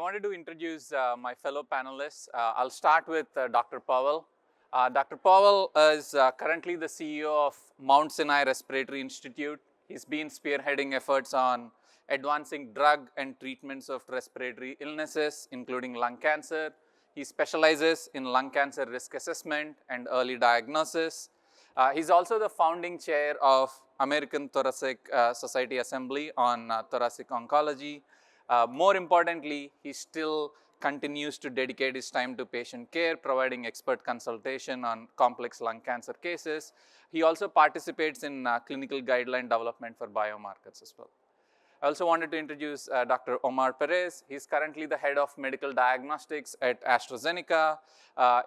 wanted to introduce my fellow panelists. I'll start with Dr. Pavel. Dr. Pavel is currently the CEO of Mount Sinai Respiratory Institute. He's been spearheading efforts on advancing drug and treatments of respiratory illnesses, including lung cancer. He specializes in lung cancer risk assessment and early diagnosis. He's also the founding chair of American Thoracic Society Assembly on thoracic oncology. More importantly, he still continues to dedicate his time to patient care, providing expert consultation on complex lung cancer cases. He also participates in clinical guideline development for biomarkers as well. I also wanted to introduce Dr. Omar Perez. He's currently the head of medical diagnostics at AstraZeneca.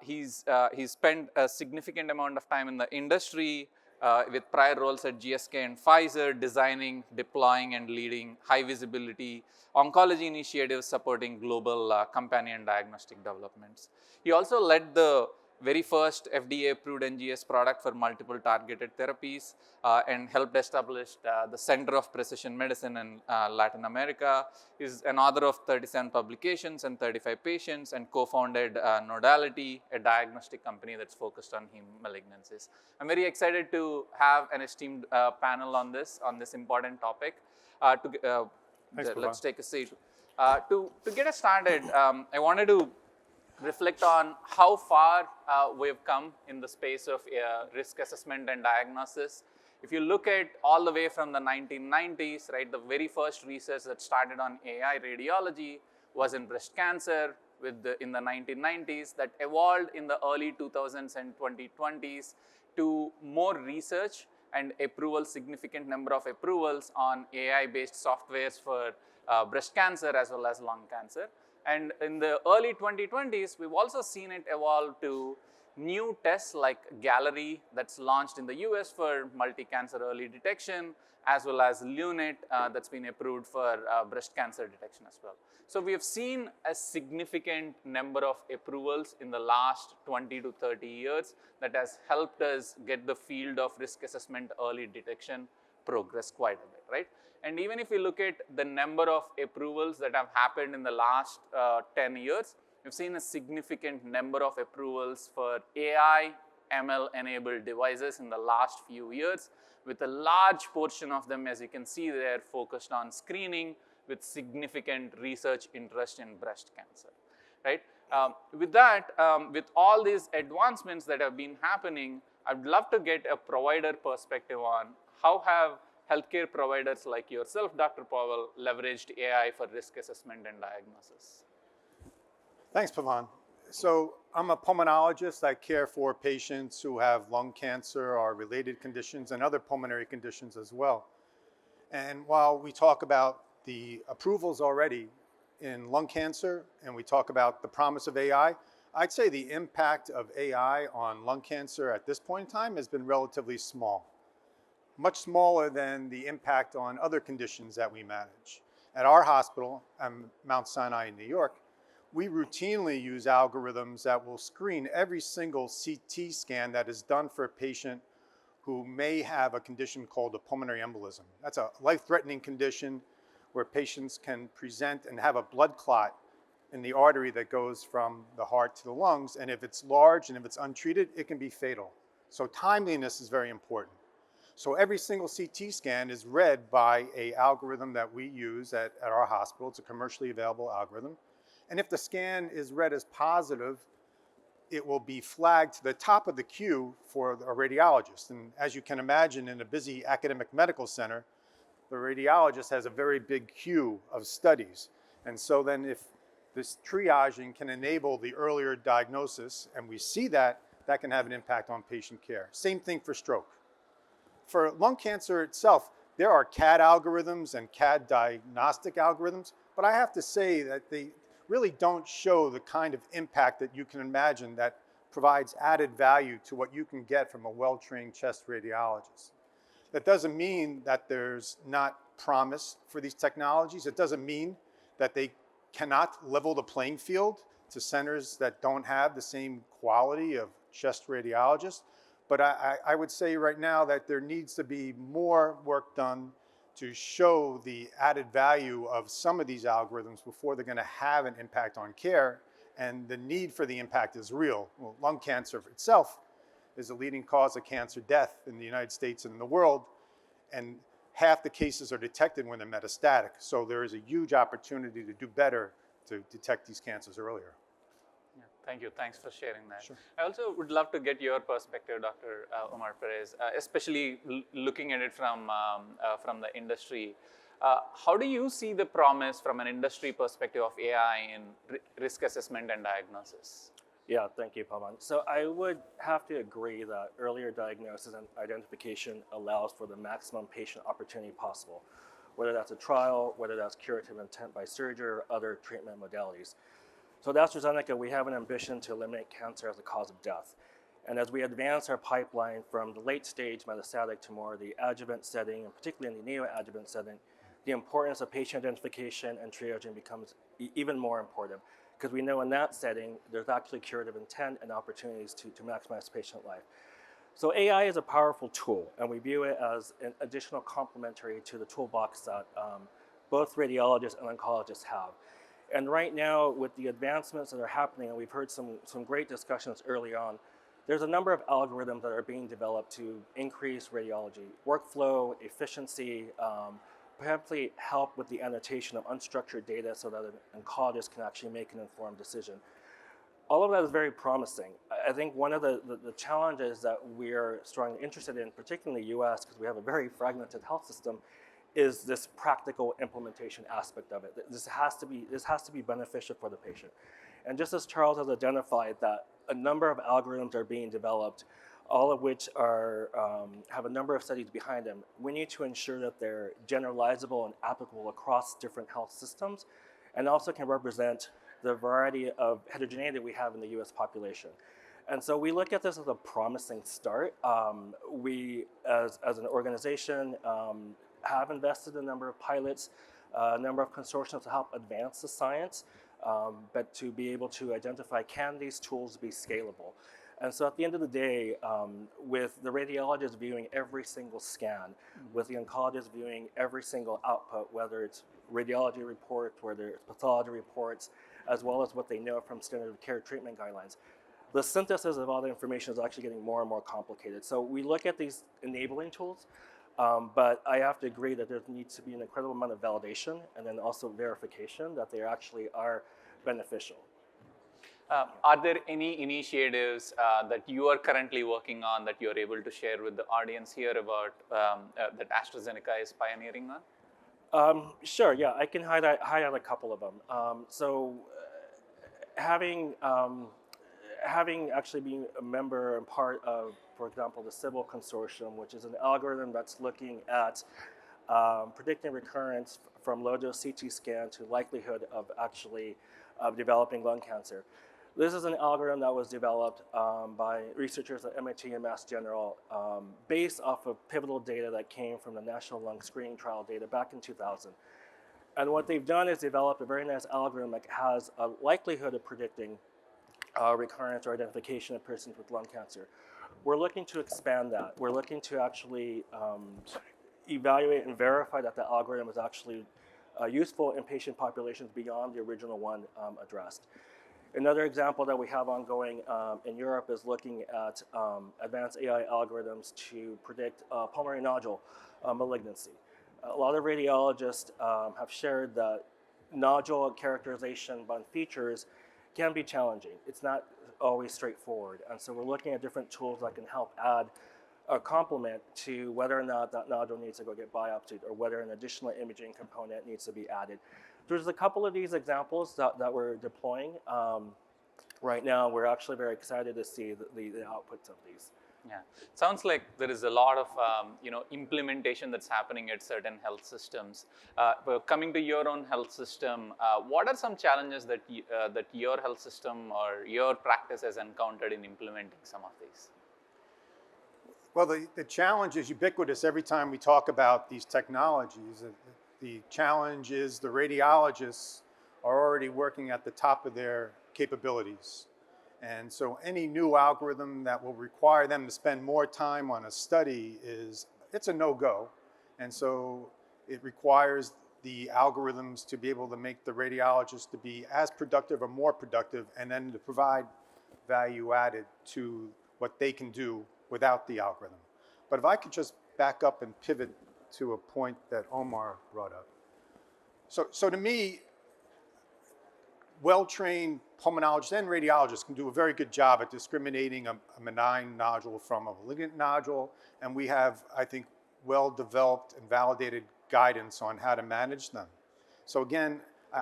He's spent a significant amount of time in the industry with prior roles at GSK and Pfizer, designing, deploying, and leading high visibility oncology initiatives supporting global companion diagnostic developments. He also led the very first FDA-approved NGS product for multiple targeted therapies and helped establish the Center of Precision Medicine in Latin America. He's an author of 37 publications and 35 patients and co-founded Nodality, a diagnostic company that's focused on heme malignancies. I'm very excited to have an esteemed panel on this important topic. Let's take a seat. To get us started, I wanted to reflect on how far we've come in the space of risk assessment and diagnosis. If you look at all the way from the 1990s, right, the very first research that started on AI radiology was in breast cancer in the 1990s, that evolved in the early 2000s and 2020s to more research and significant number of approvals on AI-based softwares for breast cancer as well as lung cancer. And in the early 2020s, we've also seen it evolve to new tests like Gallery that's launched in the US for multi-cancer early detection, as well as Lunit that's been approved for breast cancer detection as well. So we have seen a significant number of approvals in the last 20 to 30 years that has helped us get the field of risk assessment early detection progress quite a bit, right? And even if you look at the number of approvals that have happened in the last 10 years, we've seen a significant number of approvals for AI, ML-enabled devices in the last few years, with a large portion of them, as you can see there, focused on screening with significant research interest in breast cancer, right? With that, with all these advancements that have been happening, I'd love to get a provider perspective on how have healthcare providers like yourself, Dr. Pavel, leveraged AI for risk assessment and diagnosis. Thanks, Pavan. So I'm a pulmonologist. I care for patients who have lung cancer or related conditions and other pulmonary conditions as well. And while we talk about the approvals already in lung cancer and we talk about the promise of AI, I'd say the impact of AI on lung cancer at this point in time has been relatively small. Much smaller than the impact on other conditions that we manage. At our hospital, Mount Sinai in New York, we routinely use algorithms that will screen every single CT scan that is done for a patient who may have a condition called a pulmonary embolism. That's a life-threatening condition where patients can present and have a blood clot in the artery that goes from the heart to the lungs, and if it's large and if it's untreated, it can be fatal. So timeliness is very important. So every single CT scan is read by an algorithm that we use at our hospital. It's a commercially available algorithm. And if the scan is read as positive, it will be flagged to the top of the queue for a radiologist. And as you can imagine, in a busy academic medical center, the radiologist has a very big queue of studies. And so then if this triaging can enable the earlier diagnosis, and we see that, that can have an impact on patient care. Same thing for stroke. For lung cancer itself, there are CAD algorithms and CAD diagnostic algorithms, but I have to say that they really don't show the kind of impact that you can imagine that provides added value to what you can get from a well-trained chest radiologist. That doesn't mean that there's not promise for these technologies. It doesn't mean that they cannot level the playing field to centers that don't have the same quality of chest radiologists. But I would say right now that there needs to be more work done to show the added value of some of these algorithms before they're going to have an impact on care. And the need for the impact is real. Well, lung cancer itself is the leading cause of cancer death in the United States and in the world. And half the cases are detected when they're metastatic. So there is a huge opportunity to do better to detect these cancers earlier. Yeah, thank you. Thanks for sharing that. Sure. I also would love to get your perspective, Dr. Omar Perez, especially looking at it from the industry. How do you see the promise from an industry perspective of AI in risk assessment and diagnosis? Yeah, thank you, Pavan. So I would have to agree that earlier diagnosis and identification allows for the maximum patient opportunity possible, whether that's a trial, whether that's curative intent by surgery, or other treatment modalities. So at AstraZeneca, we have an ambition to eliminate cancer as a cause of death. And as we advance our pipeline from the late stage metastatic to more the adjuvant setting, and particularly in the neoadjuvant setting, the importance of patient identification and triaging becomes even more important, because we know in that setting, there's actually curative intent and opportunities to maximize patient life. So AI is a powerful tool, and we view it as an additional complementary to the toolbox that both radiologists and oncologists have. And right now, with the advancements that are happening, and we've heard some great discussions early on, there's a number of algorithms that are being developed to increase radiology workflow, efficiency, perhaps help with the annotation of unstructured data so that an oncologist can actually make an informed decision. All of that is very promising. I think one of the challenges that we're strongly interested in, particularly in the US, because we have a very fragmented health system, is this practical implementation aspect of it. This has to be beneficial for the patient. And just as Charles has identified that a number of algorithms are being developed, all of which are, have a number of studies behind them, we need to ensure that they're generalizable and applicable across different health systems, and also can represent the variety of heterogeneity we have in the US population. And so we look at this as a promising start. We, as an organization, have invested in a number of pilots, a number of consortiums to help advance the science, but to be able to identify, can these tools be scalable? And so at the end of the day, with the radiologist viewing every single scan, with the oncologist viewing every single output, whether it's radiology reports, whether it's pathology reports, as well as what they know from standard of care treatment guidelines, the synthesis of all the information is actually getting more and more complicated. So we look at these enabling tools, but I have to agree that there needs to be an incredible amount of validation and then also verification that they actually are beneficial. Are there any initiatives that you are currently working on that you're able to share with the audience here about that AstraZeneca is pioneering on? Sure, yeah, I can highlight a couple of them. Having actually been a member and part of, for example, the Civil Consortium, which is an algorithm that's looking at predicting recurrence from low-dose CT scan to likelihood of actually developing lung cancer. This is an algorithm that was developed by researchers at MIT and Mass General based off of pivotal data that came from the National Lung Screening Trial data back in 2000. And what they've done is develop a very nice algorithm that has a likelihood of predicting recurrence or identification of persons with lung cancer. We're looking to expand that. We're looking to actually evaluate and verify that the algorithm is actually useful in patient populations beyond the original one addressed. Another example that we have ongoing in Europe is looking at advanced AI algorithms to predict pulmonary nodule malignancy. A lot of radiologists have shared that nodule characterization by features can be challenging. It's not always straightforward. And so we're looking at different tools that can help add a complement to whether or not that nodule needs to go get biopsied or whether an additional imaging component needs to be added. There's a couple of these examples that we're deploying. Right now, we're actually very excited to see the outputs of these. Yeah, sounds like there is a lot of implementation that's happening at certain health systems. But coming to your own health system, what are some challenges that that your health system or your practice has encountered in implementing some of these? Well, the challenge is ubiquitous every time we talk about these technologies. The challenge is the radiologists are already working at the top of their capabilities. And so any new algorithm that will require them to spend more time on a study it's a no-go. And so It requires the algorithms to be able to make the radiologist to be as productive or more productive, and then to provide value added to what they can do without the algorithm. But if I could just back up and pivot to a point that Omar brought up. So to me, well-trained pulmonologists and radiologists can do a very good job at discriminating a benign nodule from a malignant nodule, and we have, I think, well-developed and validated guidance on how to manage them. So again,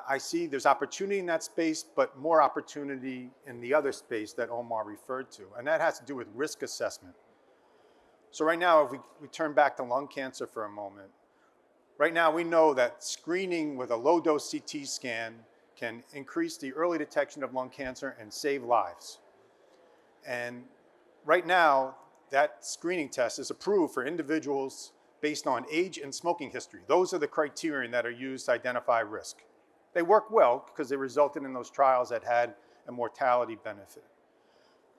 I see there's opportunity in that space, but more opportunity in the other space that Omar referred to, and that has to do with risk assessment. So right now, if we turn back to lung cancer for a moment, right now we know that screening with a low-dose CT scan can increase the early detection of lung cancer and save lives. And right now, that screening test is approved for individuals based on age and smoking history. Those are the criteria that are used to identify risk. They work well because they resulted in those trials that had a mortality benefit.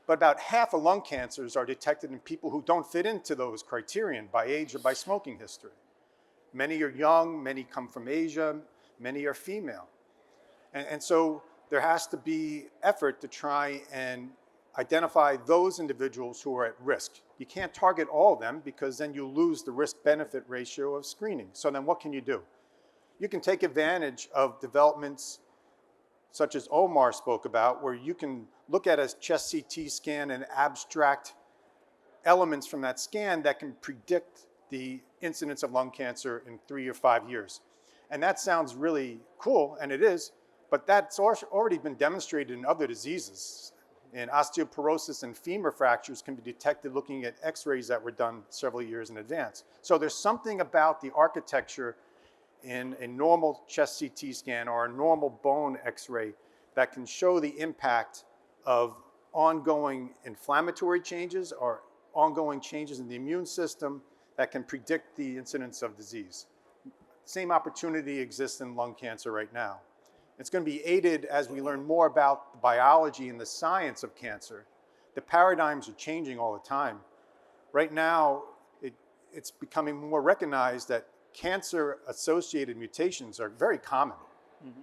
But about half of lung cancers are detected in people who don't fit into those criterion by age or by smoking history. Many are young, many come from Asia, many are female. And so there has to be effort to try and identify those individuals who are at risk. You can't target all of them because then you lose the risk-benefit ratio of screening. So then what can you do? You can take advantage of developments such as Omar spoke about, where you can look at a chest CT scan and abstract elements from that scan that can predict the incidence of lung cancer in 3 or 5 years. And that sounds really cool, and it is, but that's already been demonstrated in other diseases. And osteoporosis and femur fractures can be detected looking at x-rays that were done several years in advance. So there's something about the architecture in a normal chest CT scan or a normal bone x-ray that can show the impact of ongoing inflammatory changes or ongoing changes in the immune system that can predict the incidence of disease. Same opportunity exists in lung cancer right now. It's going to be aided as we learn more about the biology and the science of cancer. The paradigms are changing all the time. Right now, it's becoming more recognized that cancer-associated mutations are very common. Mm-hmm.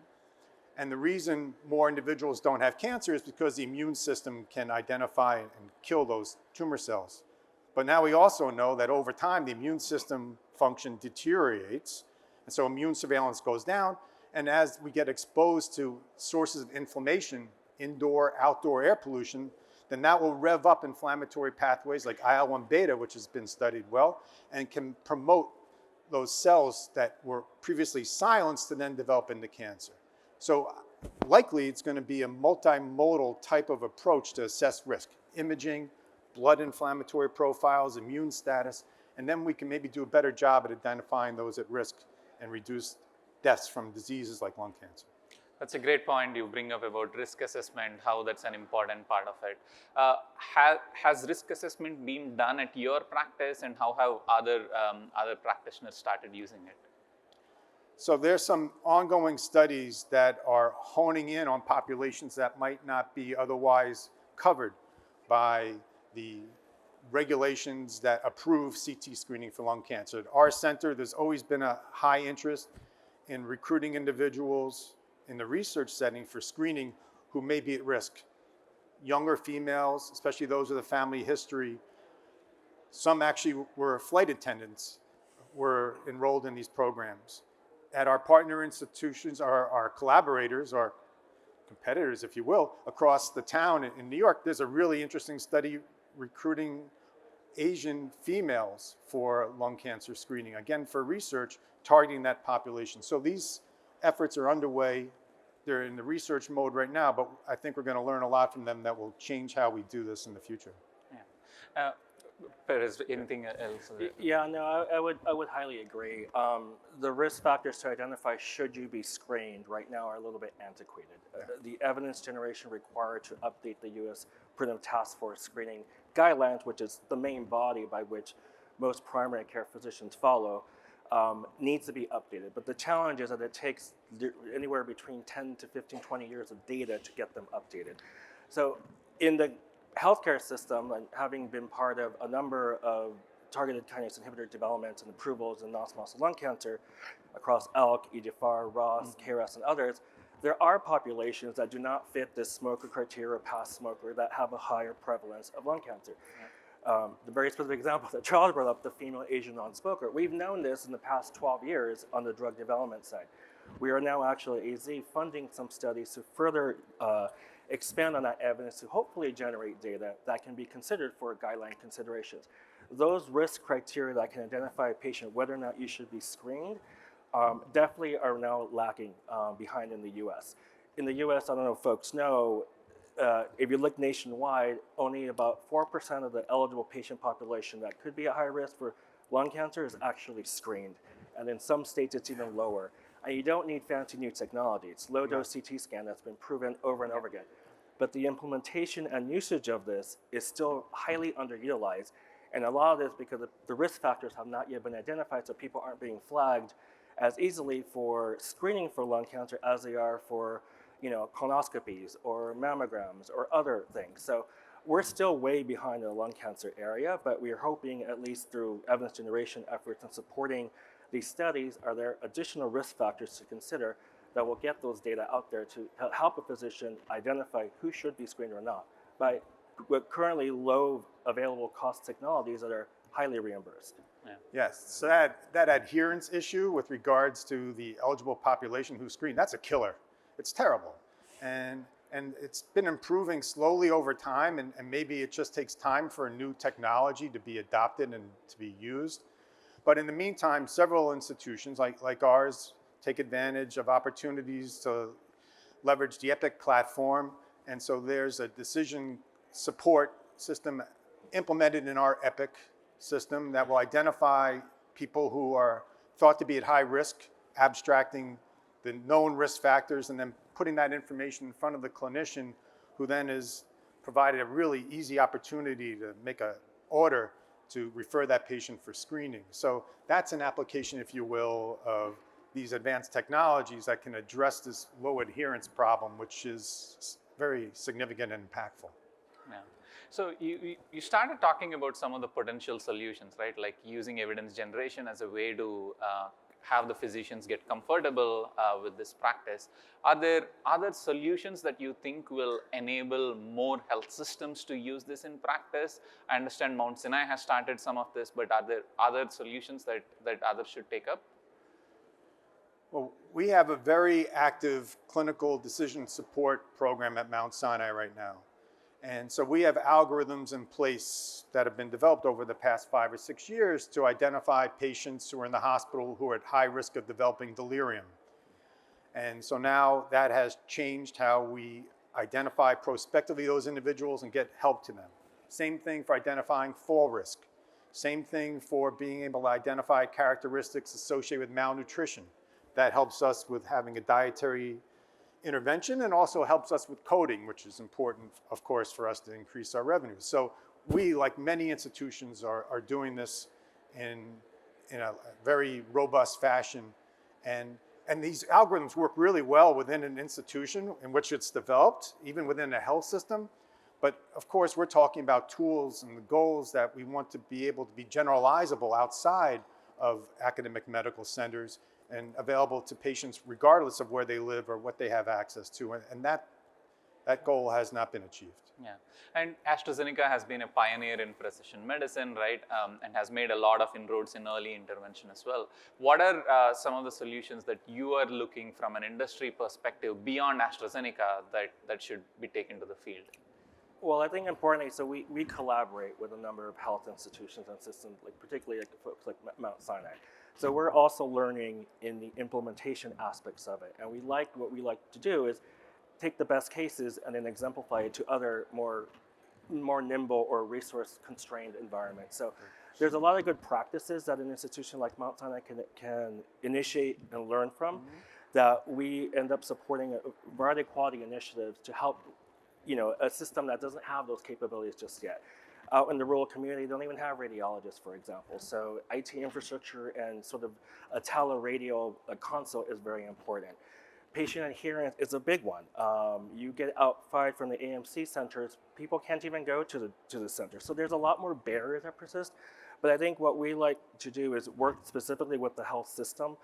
And the reason more individuals don't have cancer is because the immune system can identify and kill those tumor cells. But now we also know that over time, the immune system function deteriorates, and so immune surveillance goes down. And as we get exposed to sources of inflammation, indoor, outdoor air pollution, then that will rev up inflammatory pathways like IL-1 beta, which has been studied well, and can promote those cells that were previously silenced to then develop into cancer. So likely it's going to be a multimodal type of approach to assess risk. Imaging, blood inflammatory profiles, immune status, and then we can maybe do a better job at identifying those at risk and reduce deaths from diseases like lung cancer. That's a great point you bring up about risk assessment, how that's an important part of it. Has risk assessment been done at your practice, and how have other practitioners started using it? So there's some ongoing studies that are honing in on populations that might not be otherwise covered by the regulations that approve CT screening for lung cancer. At our center, there's always been a high interest in recruiting individuals in the research setting for screening who may be at risk. Younger females, especially those with a family history. Some actually were flight attendants, were enrolled in these programs. At our partner institutions, our collaborators, our competitors, if you will, across the town in New York, there's a really interesting study recruiting Asian females for lung cancer screening, again, for research targeting that population. So these efforts are underway. They're in the research mode right now, but I think we're going to learn a lot from them that will change how we do this in the future. Yeah. Perez, anything else? Yeah, no, I would highly agree. The risk factors to identify should you be screened right now are a little bit antiquated. The evidence generation required to update the U.S. Preventive Task Force screening guidelines, which is the main body by which most primary care physicians follow, needs to be updated. But the challenge is that it takes anywhere between 10 to 15, 20 years of data to get them updated. So in the healthcare system, and having been part of a number of targeted kinase inhibitor development and approvals in non-small cell lung cancer across ALK, EGFR, ROS, KRAS, and others, there are populations that do not fit this smoker criteria, past smoker, that have a higher prevalence of lung cancer. The very specific example that Charles brought up, the female Asian non-smoker, we've known this in the past 12 years on the drug development side. We are now actually, AZ, funding some studies to further expand on that evidence to hopefully generate data that can be considered for guideline considerations. Those risk criteria that can identify a patient, whether or not you should be screened, definitely are now lacking behind in the US. In the US, I don't know if folks know, if you look nationwide, only about 4% of the eligible patient population that could be at high risk for lung cancer is actually screened. And in some states, it's even lower. And you don't need fancy new technology. It's low-dose CT scan that's been proven over and over again. But the implementation and usage of this is still highly underutilized. And a lot of this because the risk factors have not yet been identified, so people aren't being flagged as easily for screening for lung cancer as they are for colonoscopies or mammograms or other things. So we're still way behind in the lung cancer area, but we are hoping at least through evidence generation efforts and supporting these studies, are there additional risk factors to consider that will get those data out there to help a physician identify who should be screened or not by with currently low available cost technologies that are highly reimbursed. Yeah. Yes, so that adherence issue with regards to the eligible population who's screened, that's a killer. It's terrible. And it's been improving slowly over time, and maybe it just takes time for a new technology to be adopted and to be used. But in the meantime, several institutions like ours take advantage of opportunities to leverage the Epic platform. And so there's a decision support system implemented in our Epic system that will identify people who are thought to be at high risk, abstracting the known risk factors, and then putting that information in front of the clinician, who then is provided a really easy opportunity to make an order to refer that patient for screening. So that's an application, if you will, of these advanced technologies that can address this low adherence problem, which is very significant and impactful. Yeah. So you started talking about some of the potential solutions, right? Like using evidence generation as a way to have the physicians get comfortable with this practice. Are there other solutions that you think will enable more health systems to use this in practice? I understand Mount Sinai has started some of this, but are there other solutions that others should take up? Well, we have a very active clinical decision support program at Mount Sinai right now. And so we have algorithms in place that have been developed over the past 5 or 6 years to identify patients who are in the hospital who are at high risk of developing delirium. And so now that has changed how we identify prospectively those individuals and get help to them. Same thing for identifying fall risk. Same thing for being able to identify characteristics associated with malnutrition. That helps us with having a dietary intervention and also helps us with coding, which is important, of course, for us to increase our revenues. So we, like many institutions, are doing this in a very robust fashion. And these algorithms work really well within an institution in which it's developed, even within a health system. But of course, we're talking about tools and the goals that we want to be able to be generalizable outside of academic medical centers and available to patients regardless of where they live or what they have access to. And that goal has not been achieved. Yeah, and AstraZeneca has been a pioneer in precision medicine, right? And has made a lot of inroads in early intervention as well. What are some of the solutions that you are looking from an industry perspective beyond AstraZeneca that should be taken to the field? Well, I think importantly, so we collaborate with a number of health institutions and systems, like particularly like folks like Mount Sinai. So we're also learning in the implementation aspects of it. And what we like to do is take the best cases and then exemplify it to other more nimble or resource constrained environments. So there's a lot of good practices that an institution like Mount Sinai can initiate and learn from, that we end up supporting a variety of quality initiatives to help a system that doesn't have those capabilities just yet. Out in the rural community, they don't even have radiologists, for example. So IT infrastructure and sort of a teleradio console is very important. Patient adherence is a big one. You get outside from the AMC centers, people can't even go to the center. So there's a lot more barriers that persist. But I think what we like to do is work specifically with the health system,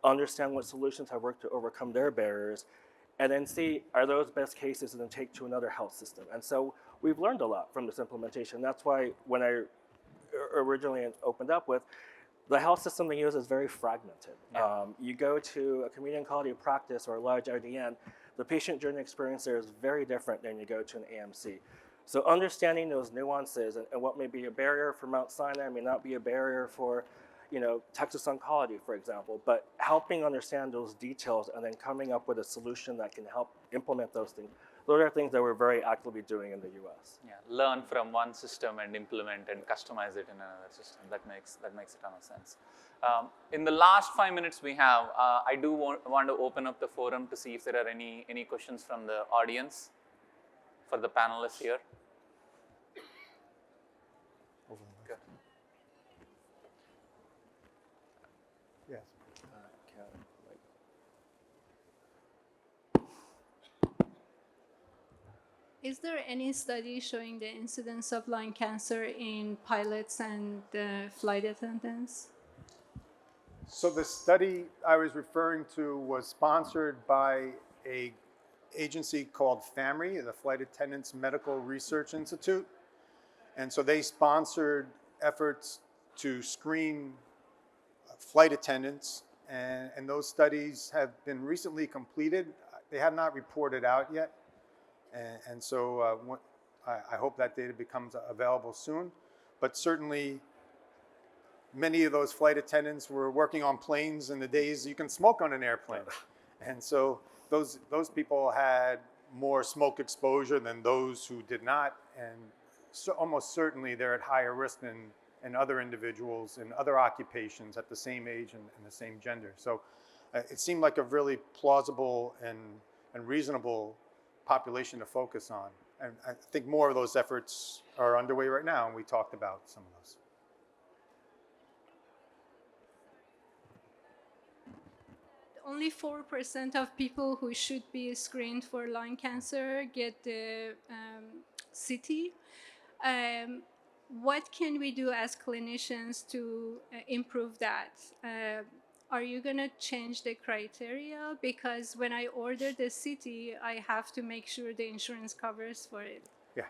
understand what solutions have worked to overcome their barriers, and then see, are those best cases, and then take to another health system. And so we've learned a lot from this implementation. That's why when I originally opened up with, the health system they use is very fragmented. Yeah. You go to a community oncology practice or a large IDN, the patient journey experience there is very different than you go to an AMC. So understanding those nuances and what may be a barrier for Mount Sinai may not be a barrier for, Texas Oncology, for example, but helping understand those details and then coming up with a solution that can help implement those things. Those are things that we're very actively doing in the US. Yeah, learn from one system and implement and customize it in another system. That makes a ton of sense. In the last 5 minutes we have, I do want to open up the forum to see if there are any questions from the audience for the panelists here. Good. Yes. Is there any study showing the incidence of lung cancer in pilots and flight attendants? So the study I was referring to was sponsored by a agency called FAMRI, the Flight Attendants Medical Research Institute. And so they sponsored efforts to screen flight attendants, and those studies have been recently completed. They have not reported out yet. And so I hope that data becomes available soon. But certainly, many of those flight attendants were working on planes in the days you can smoke on an airplane. And so those people had more smoke exposure than those who did not. And so almost certainly they're at higher risk than other individuals in other occupations at the same age and the same gender. So it seemed like a really plausible and reasonable population to focus on. And I think more of those efforts are underway right now, and we talked about some of those. Only 4% of people who should be screened for lung cancer get the CT. What can we do as clinicians to improve that? Are you going to change the criteria? Because when I order the CT, I have to make sure the insurance covers for it. Yeah.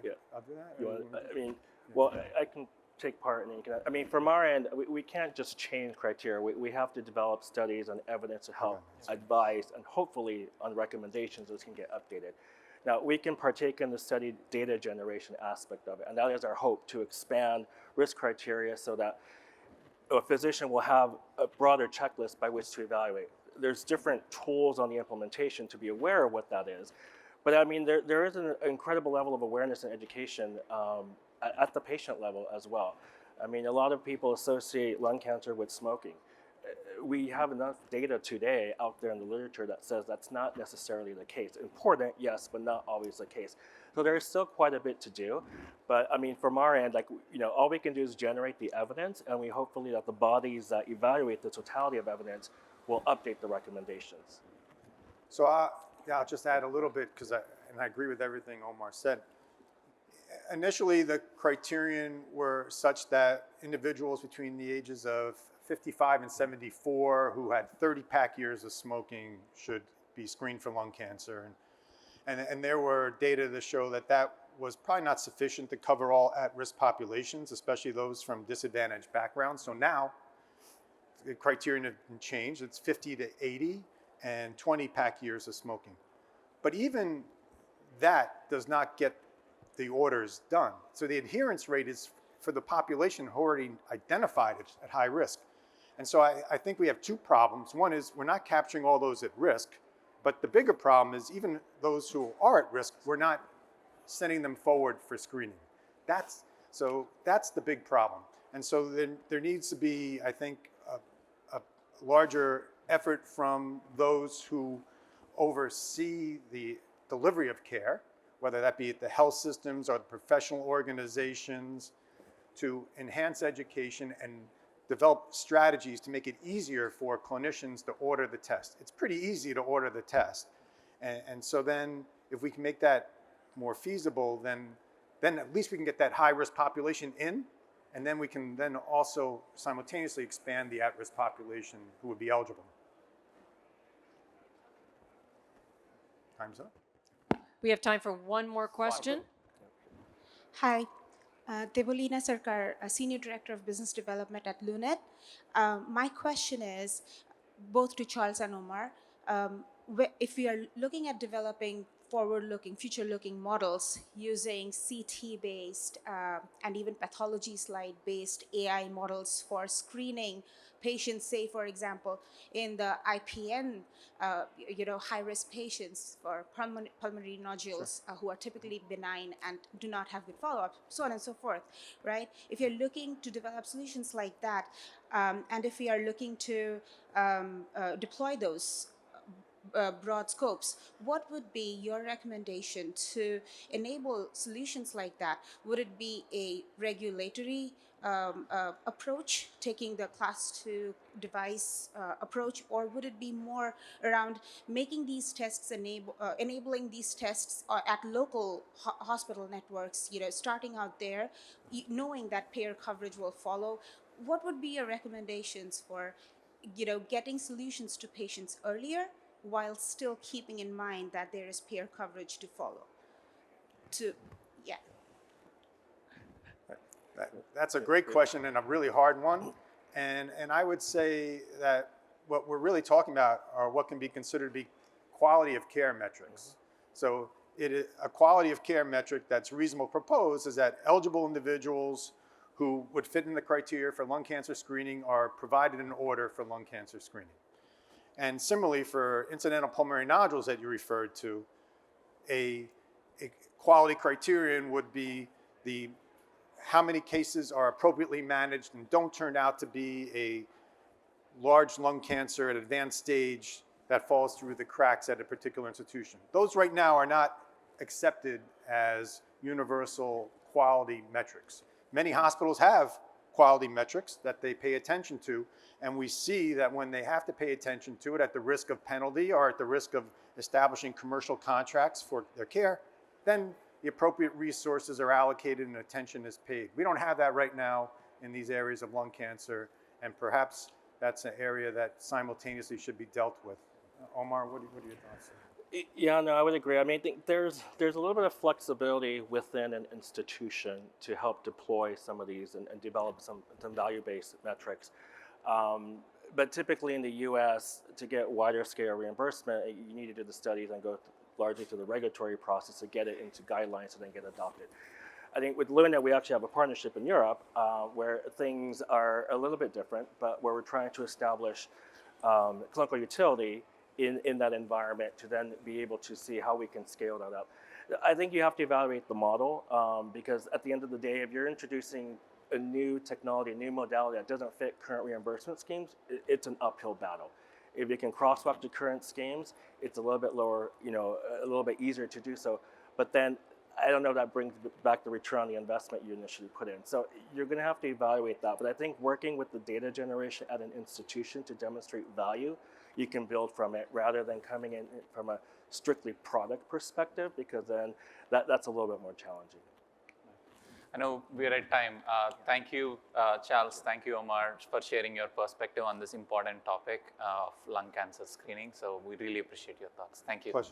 Yeah. I'll do that. You want, I can take part and then you can, from our end, we can't just change criteria. We have to develop studies and evidence to help advise and hopefully on recommendations those can get updated. Now, we can partake in the study data generation aspect of it, and that is our hope, to expand risk criteria so that a physician will have a broader checklist by which to evaluate. There's different tools on the implementation to be aware of what that is. But there is an incredible level of awareness and education at the patient level as well. A lot of people associate lung cancer with smoking. We have enough data today out there in the literature that says that's not necessarily the case. Important, yes, but not always the case. So there is still quite a bit to do. But from our end, all we can do is generate the evidence, and we hopefully that the bodies that evaluate the totality of evidence will update the recommendations. So I'll just add a little bit, because I agree with everything Omar said. Initially, the criterion were such that individuals between the ages of 55 and 74 who had 30-pack years of smoking should be screened for lung cancer. And there were data to show that was probably not sufficient to cover all at-risk populations, especially those from disadvantaged backgrounds. So now, the criterion has changed. It's 50 to 80 and 20-pack years of smoking. But even that does not get the orders done. So the adherence rate is for the population already identified at high risk. And so I think we have two problems. One is we're not capturing all those at risk, but the bigger problem is even those who are at risk, we're not sending them forward for screening. That's the big problem. And so there needs to be, I think, a larger effort from those who oversee the delivery of care, whether that be at the health systems or the professional organizations, to enhance education and develop strategies to make it easier for clinicians to order the test. It's pretty easy to order the test. And so then if we can make that more feasible, then then at least we can get that high-risk population in, and then we can then also simultaneously expand the at-risk population who would be eligible. Time's up. We have time for one more question. Hi, Devolina Sarkar, Senior Director of Business Development at Lunet. My question is, both to Charles and Omar, if we are looking at developing forward-looking, future-looking models using CT-based and even pathology slide-based AI models for screening patients, say, for example, in the IPN, high-risk patients for pulmonary nodules who are typically benign and do not have good follow-up, so on and so forth, right? If you're looking to develop solutions like that, and if we are looking to deploy those broad scopes, what would be your recommendation to enable solutions like that? Would it be a regulatory approach, taking the class 2 device approach, or would it be more around making these tests, enabling these tests at local hospital networks, starting out there, knowing that payer coverage will follow? What would be your recommendations for getting solutions to patients earlier while still keeping in mind that there is payer coverage to follow? That's a great question and a really hard one. And I would say that what we're really talking about are what can be considered to be quality of care metrics. So a quality of care metric that's reasonable proposed is that eligible individuals who would fit in the criteria for lung cancer screening are provided an order for lung cancer screening. And similarly, for incidental pulmonary nodules that you referred to, a quality criterion would be how many cases are appropriately managed and don't turn out to be a large lung cancer at advanced stage that falls through the cracks at a particular institution. Those right now are not accepted as universal quality metrics. Many hospitals have quality metrics that they pay attention to, and we see that when they have to pay attention to it at the risk of penalty or at the risk of establishing commercial contracts for their care, then the appropriate resources are allocated and attention is paid. We don't have that right now in these areas of lung cancer, and perhaps that's an area that simultaneously should be dealt with. Omar, what are your thoughts? Yeah, no, I would agree. I mean, I think there's a little bit of flexibility within an institution to help deploy some of these and develop some value-based metrics. But typically in the U.S., to get wider scale reimbursement, you need to do the studies and go largely through the regulatory process to get it into guidelines and then get adopted. I think with Lunet, we actually have a partnership in Europe where things are a little bit different, but where we're trying to establish clinical utility in that environment to then be able to see how we can scale that up. I think you have to evaluate the model because at the end of the day, if you're introducing a new technology, a new modality that doesn't fit current reimbursement schemes, it's an uphill battle. If you can crosswalk to current schemes, it's a little bit lower, a little bit easier to do so. But then I don't know if that brings back the return on the investment you initially put in. So you're going to have to evaluate that. But I think working with the data generation at an institution to demonstrate value, you can build from it rather than coming in from a strictly product perspective, because then that's a little bit more challenging. I know we're at time. Thank you, Charles. Thank you, Omar, for sharing your perspective on this important topic of lung cancer screening. So we really appreciate your thoughts. Thank you. Pleasure.